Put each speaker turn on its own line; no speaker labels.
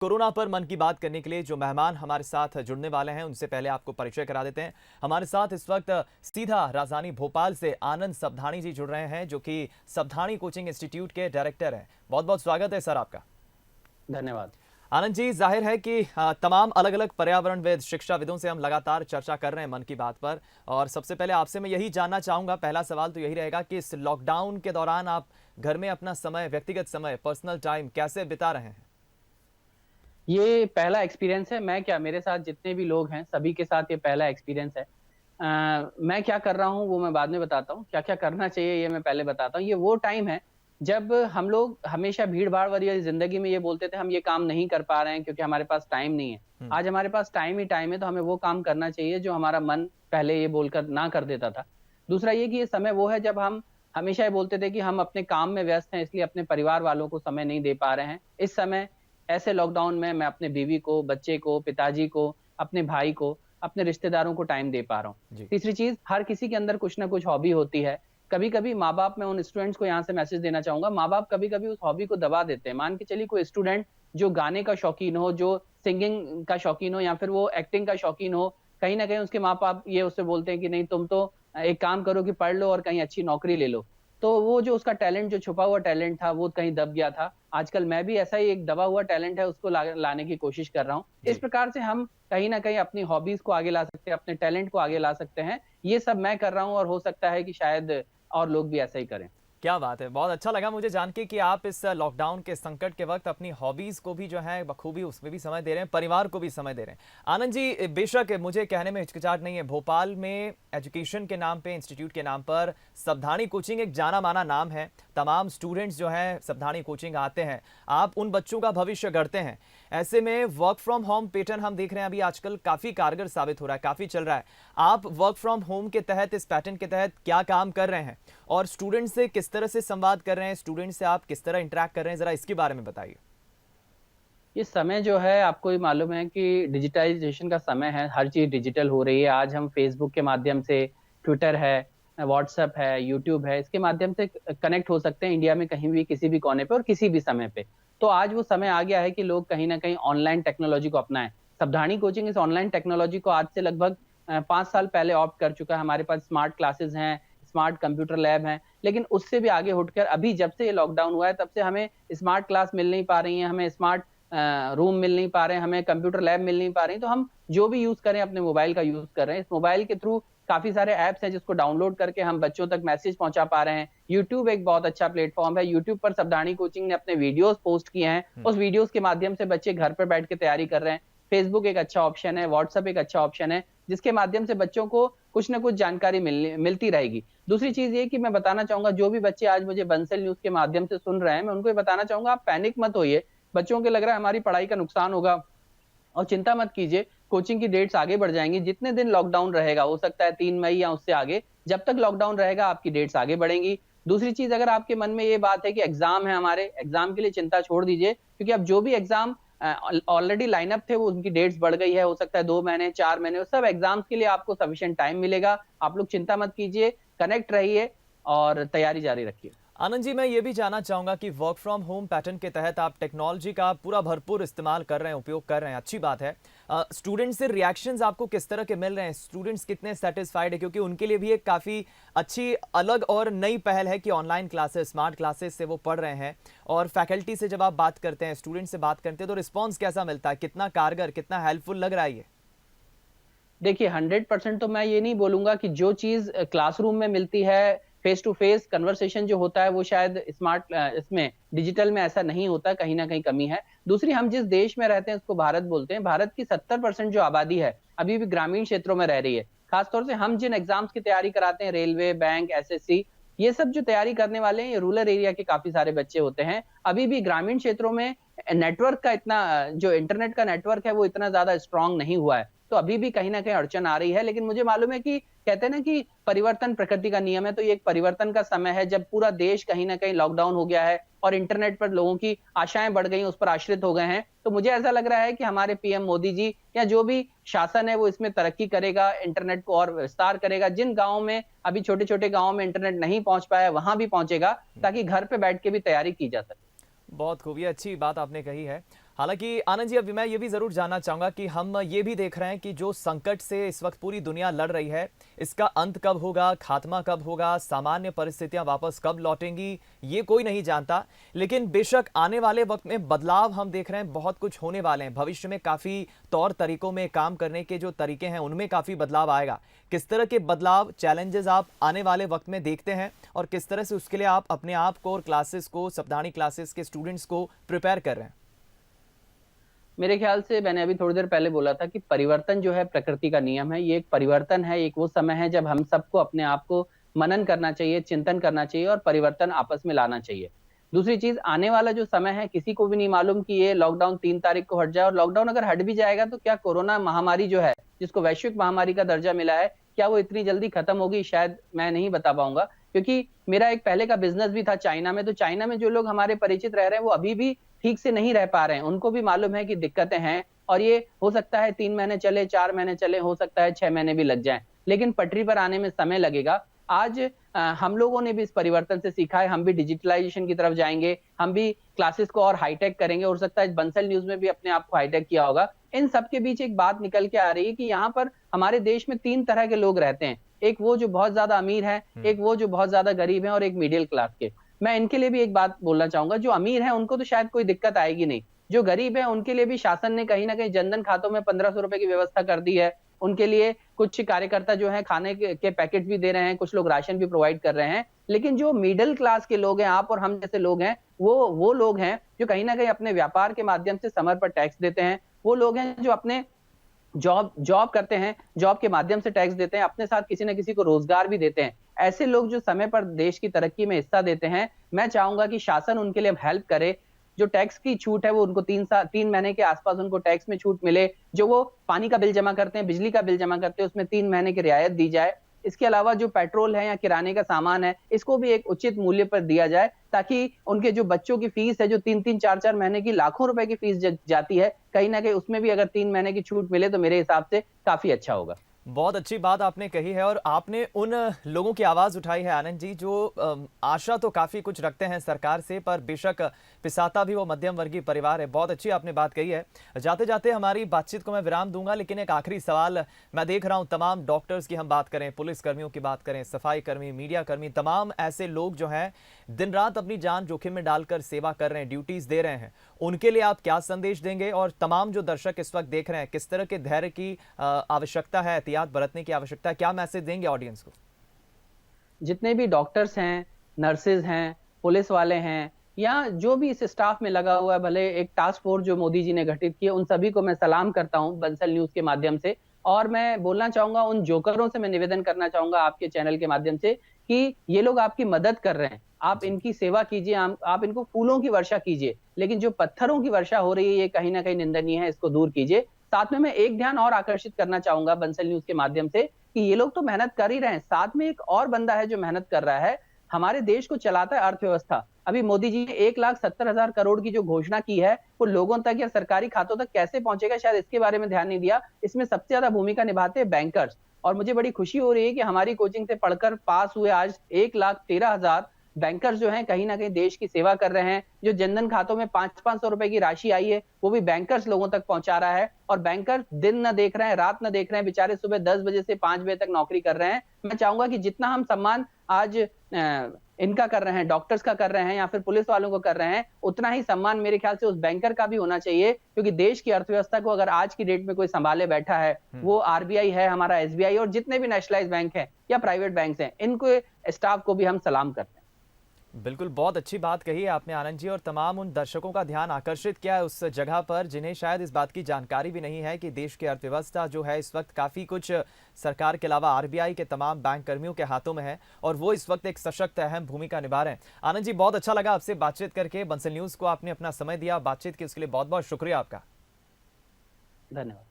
Corona पर मन की बात करने के लिए जो मेहमान हमारे साथ जुड़ने वाले हैं उनसे पहले आपको परिचय करा देते हैं। हमारे साथ इस वक्त सीधा राजधानी भोपाल से आनंद सबधाणी जी जुड़ रहे हैं, जो कि सबधाणी कोचिंग इंस्टीट्यूट के डायरेक्टर हैं। बहुत बहुत स्वागत है सर आपका।
धन्यवाद।
आनंद जी, जाहिर है कि तमाम अलग अलग पर्यावरणविद शिक्षाविदों से हम लगातार चर्चा कर रहे हैं मन की बात पर, और सबसे पहले आपसे मैं यही जानना चाहूँगा, पहला सवाल तो यही रहेगा कि इस लॉकडाउन के दौरान आप घर में अपना समय, व्यक्तिगत समय, पर्सनल टाइम कैसे बिता रहे हैं?
ये पहला एक्सपीरियंस है, मैं क्या मेरे साथ जितने भी लोग हैं, सभी के साथ ये पहला एक्सपीरियंस है। मैं क्या कर रहा हूँ, वो मैं बाद में बताता हूँ। क्या-क्या करना चाहिए, ये मैं पहले बताता हूँ। ये वो टाइम है, जब हम लोग हमेशा भीड़-भाड़ वाली ज़िंदगी में ये बोलते थे, हम ये काम नहीं कर पा रहे हैं क्योंकि हमारे पास टाइम नहीं है।
हम्म।
आज हमारे पास टाइम ही टाइम है, तो हमें वो काम करना चाहिए, जो हमारा मन पहले ये बोलकर ना कर देता था। दूसरा ये कि ये समय वो है, जब हम हमेशा ये बोलते थे कि हम अपने काम में व्यस्त हैं, इसलिए अपने परिवार वालों को समय नहीं दे पा रहे हैं। इस समय ऐसे लॉकडाउन में मैं अपने बीवी को, बच्चे को, पिताजी को, अपने भाई को, अपने रिश्तेदारों को टाइम दे पा रहा हूँ।
जी।
तीसरी चीज़, हर किसी के अंदर कुछ ना कुछ हॉबी होती है। कभी-कभी माँ-बाप, मैं उन स्टूडेंट्स को यहाँ से मैसेज देना चाहूँगा, माँ-बाप कभी-कभी उस हॉबी को दबा देते हैं। मान के चलिए कोई स्टूडेंट जो गाने का शौकीन हो, जो सिंगिंग का शौकीन हो या फिर वो एक्टिंग का शौकीन हो, कहीं न कहीं उसके माँ-बाप ये उससे बोलते हैं कि नहीं, तुम तो एक काम करो कि पढ़ लो और कहीं अच्छी नौकरी ले लो। तो वो जो उसका टैलेंट, जो छुपा हुआ टैलेंट था, वो कहीं दब गया था। आजकल मैं भी ऐसा ही एक दबा हुआ टैलेंट है, उसको लाने की कोशिश कर रहा हूँ। इस
जी।
प्रकार से हम कहीं न कहीं अपनी हॉबीज़ को आगे ला सकते हैं, अपने टैलेंट को आगे ला सकते हैं। ये सब मैं कर रहा हूँ और हो सकता है कि शायद और लोग भी ऐसा ही करें।
क्या बात है! बहुत अच्छा लगा मुझे जान के कि आप इस लॉकडाउन के संकट के वक़्त अपनी हॉबीज़ को भी जो है बखूबी उसमें भी समय दे रहे हैं, परिवार को भी समय दे रहे हैं। आनंद जी, बेशक मुझे कहने में हिचकिचाहट नहीं है, भोपाल में एजुकेशन के नाम पे, इंस्टीट्यूट के नाम पर सबधाणी कोचिंग एक जाना-माना नाम है। तमाम स्टूडेंट्स जो हैं सबधाणी कोचिंग आते हैं। आप उन बच्चों का भविष्य गढ़ते हैं। ऐसे में वर्क फ्रॉम होम पैटर्न हम देख रहे हैं अभी आजकल काफ़ी कारगर साबित हो रहा है, काफ़ी चल रहा है। आप वर्क फ्रॉम होम के तहत, इस पैटर्न के तहत क्या काम कर रहे हैं? और स्टूडेंट से किस तरह से संवाद कर रहे हैं, स्टूडेंट से आप किस तरह इंटरेक्ट कर रहे हैं, ज़रा इसके बारे में बताइए।
ये समय जो है, आपको ये मालूम है कि डिजिटाइज़ेशन का समय है, हर चीज़ डिजिटल हो रही है। आज हम फ़ेसबुक के माध्यम से, ट्विटर है, व्हाट्सएप है, यूट्यूब है, इसके माध्यम से कनेक्ट हो सकते हैं इंडिया में कहीं भी, किसी भी कोने पे और किसी भी समय पे। तो आज वो समय आ गया है कि लोग कहीं न कहीं ऑनलाइन टेक्नोलॉजी को अपनाएँ। सबधाणी कोचिंग इस ऑनलाइन टेक्नोलॉजी को आज से लगभग 5 साल पहले ऑप्ट कर चुका है। हमारे पास स्मार्ट क्लासेस हैं, स्मार्ट कंप्यूटर लैब हैं, लेकिन उससे भी आगे उठकर अभी जब से ये लॉकडाउन हुआ है, तब से हमें स्मार्ट क्लास मिल नहीं पा रही हैं, हमें स्मार्ट रूम मिल नहीं पा रहे हैं, हमें कंप्यूटर लैब मिल नहीं पा रही, तो हम जो भी यूज़ करें अपने मोबाइल का यूज़ कर रहे हैं। इस मोबाइल के थ्रू काफ़ी सारे ऐप्स हैं जिसको डाउनलोड करके हम बच्चों तक मैसेज पहुँचा पा रहे हैं। यूट्यूब एक बहुत अच्छा प्लेटफ़ॉर्म है, यूट्यूब पर सबधाणी कोचिंग ने अपने वीडियोज़ पोस्ट किए हैं,
हुँ।
उस वीडियोज़ के माध्यम से बच्चे घर पे बैठ के तैयारी कर रहे हैं। फेसबुक एक अच्छा ऑप्शन है, व्हाट्सएप एक अच्छा ऑप्शन है, जिसके माध्यम से बच्चों को कुछ न कुछ जानकारी मिलती रहेगी। दूसरी चीज़ ये कि मैं बताना चाहूँगा, जो भी बच्चे आज मुझे बंसल न्यूज़ के माध्यम से सुन रहे हैं, मैं उनको ये बताना चाहूँगा, आप पैनिक मत होइए। बच्चों को लग रहा है हमारी पढ़ाई का नुकसान होगा, और चिंता मत कीजिए, कोचिंग की डेट्स आगे बढ़ जाएँगी। जितने दिन लॉकडाउन रहेगा, हो सकता है 3 मई या उससे आगे, जब तक लॉकडाउन रहेगा आपकी डेट्स आगे बढ़ेंगी। दूसरी चीज़, अगर आपके मन में ये बात है कि एग्ज़ाम है हमारे, एग्ज़ाम के लिए चिंता छोड़ दीजिए, क्योंकि अब जो भी एग्ज़ाम ऑलरेडी लाइन अप थे, वो उनकी डेट्स बढ़ गई है। हो सकता है 2 महीने, 4 महीने, सब एग्ज़ाम्स के लिए आपको सफिशिएंट टाइम मिलेगा। आप लोग चिंता मत कीजिए, कनेक्ट रहिए और तैयारी जारी रखिए।
आनंद जी, मैं ये भी जानना चाहूँगा कि वर्क फ्रॉम होम पैटर्न के तहत आप टेक्नोलॉजी का पूरा भरपूर इस्तेमाल कर रहे हैं, उपयोग कर रहे हैं, अच्छी बात है। स्टूडेंट से रिएक्शंस आपको किस तरह के मिल रहे हैं? स्टूडेंट्स कितने सैटिस्फाइड है? क्योंकि उनके लिए भी एक काफ़ी अच्छी, अलग और नई पहल है कि ऑनलाइन क्लासेस, स्मार्ट क्लासेस से वो पढ़ रहे हैं। और फैकल्टी से जब आप बात करते हैं, स्टूडेंट से बात करते हैं, तो रिस्पॉन्स कैसा मिलता है? कितना कारगर, कितना हेल्पफुल लग रहा है ये?
देखिए, 100% तो मैं ये नहीं बोलूँगा कि जो चीज़ क्लासरूम में मिलती है, फेस टू फेस कन्वर्सेशन जो होता है, वो शायद इसमें डिजिटल में ऐसा नहीं होता, कहीं न कहीं कमी है। दूसरी, हम जिस देश में रहते हैं, उसको भारत बोलते हैं। भारत की 70% जो आबादी है, अभी भी ग्रामीण क्षेत्रों में रह रही है। खास तौर से हम जिन एग्ज़ाम्स की तैयारी कराते हैं, रेलवे, बैंक, एसएससी, ये सब जो तैयारी करने वाले हैं, ये रूरल एरिया के काफ़ी सारे बच्चे होते हैं। अभी भी ग्रामीण क्षेत्रों में नेटवर्क का इतना जो इंटरनेट का नेटवर्क है, वो इतना ज़्यादा स्ट्रॉन्ग नहीं हुआ है। तो अभी भी कहीं न कहीं अड़चन आ रही है, लेकिन मुझे मालूम है कि कहते हैं ना कि परिवर्तन प्रकृति का नियम है, तो ये एक परिवर्तन का समय है, जब पूरा देश कहीं न कहीं लॉकडाउन हो गया है और इंटरनेट पर लोगों की आशाएँ बढ़ गई हैं, उस पर आश्रित हो गए हैं। तो मुझे ऐसा लग रहा है कि हमारे पीएम मोदी जी या जो भी शासन है, वो इसमें तरक्की करेगा, इंटरनेट को और विस्तार करेगा। जिन गाँवों में अभी, छोटे-छोटे गाँव में इंटरनेट नहीं पहुँच पाया है, वहाँ भी पहुँचेगा, ताकि घर पे बैठ के भी तैयारी की जा सके।
बहुत खूब, ये अच्छी बात आपने कही है। हालांकि आनंद जी, अभी मैं ये भी ज़रूर जानना चाहूँगा कि हम ये भी देख रहे हैं कि जो संकट से इस वक्त पूरी दुनिया लड़ रही है, इसका अंत कब होगा, खात्मा कब होगा, सामान्य परिस्थितियां वापस कब लौटेंगी, ये कोई नहीं जानता। लेकिन बेशक आने वाले वक्त में बदलाव हम देख रहे हैं, बहुत कुछ होने वाले हैं। भविष्य में काफ़ी तौर तरीकों में काम करने के जो तरीके हैं, उनमें काफ़ी बदलाव आएगा। किस तरह के बदलाव, चैलेंजेस आप आने वाले वक्त में देखते हैं और किस तरह से उसके लिए आप अपने आप को और क्लासेस को, सप्ताहनी क्लासेस के स्टूडेंट्स को प्रिपेयर कर रहे हैं?
मेरे ख्याल से मैंने अभी थोड़ी देर पहले बोला था कि परिवर्तन जो है प्रकृति का नियम है। ये एक परिवर्तन है, एक वो समय है जब हम सबको अपने आप को मनन करना चाहिए, चिंतन करना चाहिए और परिवर्तन आपस में लाना चाहिए। दूसरी चीज, आने वाला जो समय है किसी को भी नहीं मालूम कि ये लॉकडाउन 3 तारीख को हट जाए, और लॉकडाउन अगर हट भी जाएगा तो क्या कोरोना महामारी जो है, जिसको वैश्विक महामारी का दर्जा मिला है, क्या वो इतनी जल्दी खत्म होगी? शायद मैं नहीं बता पाऊंगा, क्योंकि मेरा एक पहले का बिजनेस भी था चाइना में। तो चाइना में जो लोग हमारे परिचित रह रहे हैं वो अभी भी ठीक से नहीं रह पा रहे हैं। उनको भी मालूम है कि दिक्कतें हैं, और ये हो सकता है 3 महीने चले, 4 महीने चले, हो सकता है 6 महीने भी लग जाएं, लेकिन पटरी पर आने में समय लगेगा। आज हम लोगों ने भी इस परिवर्तन से सीखा है, हम भी डिजिटलाइजेशन की तरफ जाएंगे, हम भी क्लासेस को और हाईटेक करेंगे। हो सकता है बंसल न्यूज में भी अपने आप को हाईटेक किया होगा। इन सबके बीच एक बात निकल के आ रही है कि यहाँ पर हमारे देश में 3 तरह के लोग रहते हैं। एक वो जो बहुत ज्यादा अमीर है, एक वो जो बहुत ज्यादा गरीब है, और एक मिडिल क्लास के। मैं इनके लिए भी एक बात बोलना चाहूंगा, जो अमीर है उनको तो शायद कोई दिक्कत आएगी नहीं। जो गरीब है उनके लिए भी शासन ने कहीं ना कहीं जनधन खातों में 1500 रुपए की व्यवस्था कर दी है। उनके लिए कुछ कार्यकर्ता जो है खाने के पैकेट भी दे रहे हैं, कुछ लोग राशन भी प्रोवाइड कर रहे हैं। लेकिन जो मिडिल क्लास के लोग हैं, आप और हम जैसे लोग हैं, वो लोग हैं जो कहीं ना कहीं अपने व्यापार के माध्यम से समय पर टैक्स देते हैं। वो लोग हैं जो अपने जॉब करते हैं, जॉब के माध्यम से टैक्स देते हैं, अपने साथ किसी न किसी को रोजगार भी देते हैं। ऐसे लोग जो समय पर देश की तरक्की में हिस्सा देते हैं, मैं चाहूंगा कि शासन उनके लिए हेल्प करे। जो टैक्स की छूट है वो उनको 3 महीने के आसपास उनको टैक्स में छूट मिले। जो वो पानी का बिल जमा करते हैं, बिजली का बिल जमा करते हैं, उसमें 3 महीने की रियायत दी जाए। इसके अलावा जो पेट्रोल है या किराने का सामान है, इसको भी एक उचित मूल्य पर दिया जाए, ताकि उनके जो बच्चों की फीस है, जो 3-3, 4-4 महीने की लाखों रुपए की फीस जाती है, कहीं ना कहीं उसमें भी अगर 3 महीने की छूट मिले तो मेरे हिसाब से काफी अच्छा होगा।
बहुत अच्छी बात आपने कही है और आपने उन लोगों की आवाज़ उठाई है आनंद जी, जो आशा तो काफ़ी कुछ रखते हैं सरकार से, पर बेशक पिसाता भी वो मध्यम वर्गीय परिवार है। बहुत अच्छी आपने बात कही है। जाते जाते हमारी बातचीत को मैं विराम दूंगा, लेकिन एक आखिरी सवाल मैं देख रहा हूं, तमाम डॉक्टर्स की हम बात करें, पुलिस कर्मियों की बात करें, सफाई कर्मी, मीडिया कर्मी, तमाम ऐसे लोग जो हैं दिन रात अपनी जान जोखिम में डालकर सेवा कर रहे हैं, ड्यूटीज़ दे रहे हैं, उनके लिए आप क्या संदेश देंगे? और तमाम जो दर्शक इस वक्त देख रहे हैं, किस तरह के धैर्य की आवश्यकता है, एहतियात बरतने की आवश्यकता है, क्या मैसेज देंगे ऑडियंस को?
जितने भी डॉक्टर्स हैं, नर्सेज हैं, पुलिस वाले हैं, या जो भी इस स्टाफ में लगा हुआ है, भले एक टास्क फोर्स जो मोदी जी ने गठित की है, उन सभी को मैं सलाम करता हूं बंसल न्यूज के माध्यम से। और मैं बोलना चाहूंगा, उन जोकरों से मैं निवेदन करना चाहूंगा आपके चैनल के माध्यम से, कि ये लोग आपकी मदद कर रहे हैं, आप
जी।
इनकी सेवा कीजिए, आप इनको फूलों की वर्षा कीजिए, लेकिन जो पत्थरों की वर्षा हो रही है ये कहीं ना कहीं निंदनीय है, इसको दूर कीजिए। साथ में मैं एक ध्यान और आकर्षित करना चाहूंगा बंसल न्यूज के माध्यम से, कि ये लोग तो मेहनत कर ही रहे हैं, साथ में एक और बंदा है जो मेहनत कर रहा है, हमारे देश को चलाता है अर्थव्यवस्था। अभी मोदी जी ने 1,70,000 करोड़ की जो घोषणा की है, वो लोगों तक या सरकारी खातों तक कैसे पहुंचेगा, शायद इसके बारे में ध्यान नहीं दिया। इसमें सबसे ज्यादा भूमिका निभाते हैं बैंकर्स, और मुझे बड़ी खुशी हो रही है कि हमारी कोचिंग से पढ़कर पास हुए आज 1,13,000 बैंकर्स जो हैं कहीं ना कहीं देश की सेवा कर रहे हैं। जो जनधन खातों में 500-500 रुपए की राशि आई है, वो भी बैंकर्स लोगों तक पहुंचा रहा है। और बैंकर दिन न देख रहे हैं, रात न देख रहे हैं, बेचारे सुबह 10 बजे से 5 बजे तक नौकरी कर रहे हैं। मैं चाहूंगा कि जितना हम सम्मान आज इनका कर रहे हैं, डॉक्टर्स का कर रहे हैं या फिर पुलिस वालों को कर रहे हैं, उतना ही सम्मान मेरे ख्याल से उस बैंकर का भी होना चाहिए। क्योंकि देश की अर्थव्यवस्था को अगर आज की डेट में कोई संभाले बैठा है, वो आरबीआई है, हमारा एसबीआई, और जितने भी नेशनलाइज बैंक हैं या प्राइवेट बैंक हैं, इनको स्टाफ को भी हम सलाम करते हैं।
बिल्कुल, बहुत अच्छी बात कही है आपने आनंद जी, और तमाम उन दर्शकों का ध्यान आकर्षित किया है उस जगह पर जिन्हें शायद इस बात की जानकारी भी नहीं है कि देश की अर्थव्यवस्था जो है इस वक्त काफ़ी कुछ सरकार के अलावा आरबीआई के तमाम बैंक कर्मियों के हाथों में है, और वो इस वक्त एक सशक्त अहम भूमिका निभा रहे हैं। आनंद जी, बहुत अच्छा लगा आपसे बातचीत करके। बंसल न्यूज़ को आपने अपना समय दिया, बातचीत की, उसके लिए बहुत बहुत शुक्रिया आपका।
धन्यवाद।